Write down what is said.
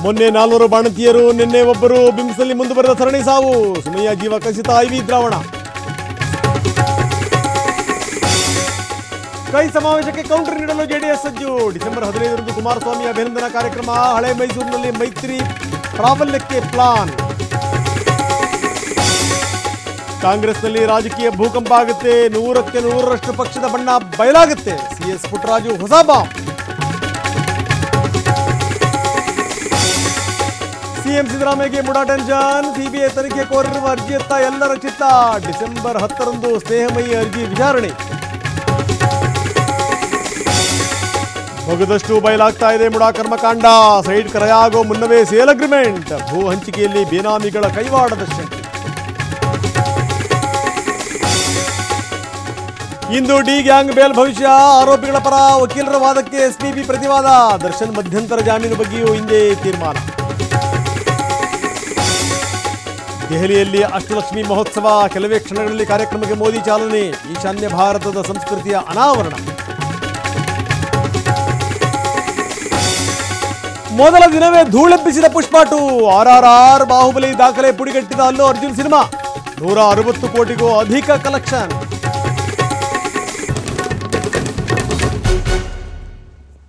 ಮೊನ್ನೆ 400 ಬಾಣಂತಿಯರು, ನಿನ್ನೆ ಒಬ್ಬರು. ಬಿಮ್ಸ್ನಲ್ಲಿ ಮುಂದುವರೆದ ಸರಣಿ ಸಾವು. ಸುಮಯ್ಯ ಜೀವ ಕಸಿತ ಐವಿ ದ್ರಾವಣ. ಕೈ ಸಮಾವೇಶಕ್ಕೆ ಕೌಂಟರ್ ನೀಡಲು ಜೆಡಿಎಸ್ ಸಜ್ಜು. ಡಿಸೆಂಬರ್ 15ರಂದು ಕುಮಾರಸ್ವಾಮಿ ಅಭಿನಂದನಾ ಕಾರ್ಯಕ್ರಮ. ಹಳೆ ಮೈಸೂರಿನಲ್ಲಿ ಮೈತ್ರಿ ಪ್ರಾಬಲ್ಯಕ್ಕೆ ಪ್ಲಾನ್. ಕಾಂಗ್ರೆಸ್ನಲ್ಲಿ ರಾಜಕೀಯ ಭೂಕಂಪ ಆಗುತ್ತೆ. 100ಕ್ಕೆ 100ರಷ್ಟು ಪಕ್ಷದ ಬಣ್ಣ ಬಯಲಾಗುತ್ತೆ. ಸಿಎಸ್ ಪುಟ್ಟರಾಜು ಹೊಸ ಬಾಂಬ್. ಸಿಎಂ ಸಿದ್ದರಾಮಯ್ಯಗೆ ಮುಡಾ ಟೆನ್ಷನ್. ಸಿಬಿಐ ತನಿಖೆ ಕೋರಿರುವ ಅರ್ಜಿಯತ್ತ ಎಲ್ಲರ ಚಿತ್ತ. ಡಿಸೆಂಬರ್ 10ರಂದು ಸ್ನೇಹಮಯಿ ಅರ್ಜಿ ವಿಚಾರಣೆ. ಬಗದಷ್ಟು ಬಯಲಾಗ್ತಾ ಇದೆ ಮುಡಾ ಕರ್ಮಕಾಂಡ. ಸೈಟ್ ಕ್ರಯಾಗೋ ಮುನ್ನವೇ ಸೇಲ್ ಅಗ್ರಿಮೆಂಟ್. ಭೂ ಹಂಚಿಕೆಯಲ್ಲಿ ಬೇನಾಮಿಗಳ ಕೈವಾಡದ ಶಂಕೆ. ಇಂದು ಡಿ ಗ್ಯಾಂಗ್ ಬೇಲ್ ಭವಿಷ್ಯ. ಆರೋಪಿಗಳ ಪರ ವಕೀಲರ ವಾದಕ್ಕೆ ಎಸ್ಪಿಬಿ ಪ್ರತಿವಾದ. ದರ್ಶನ್ ಮಧ್ಯಂತರ ಜಾಮೀನು ಬಗ್ಗೆಯೂ ಹಿಂದೆ ತೀರ್ಮಾನ. ದೆಹಲಿಯಲ್ಲಿ ಅಷ್ಟಲಕ್ಷ್ಮಿ ಮಹೋತ್ಸವ. ಕೆಲವೇ ಕ್ಷಣಗಳಲ್ಲಿ ಕಾರ್ಯಕ್ರಮಕ್ಕೆ ಮೋದಿ ಚಾಲನೆ. ಈಶಾನ್ಯ ಭಾರತದ ಸಂಸ್ಕೃತಿಯ ಅನಾವರಣ. ಮೊದಲ ದಿನವೇ ಧೂಳೆಬ್ಬಿಸಿದ ಪುಷ್ಪ2. RRR ಬಾಹುಬಲಿ ದಾಖಲೆ ಪುಡಿಗಟ್ಟಿದ ಅಲ್ಲು ಅರ್ಜುನ್ ಸಿನಿಮಾ. 160 ಕೋಟಿಗೂ ಅಧಿಕ ಕಲೆಕ್ಷನ್.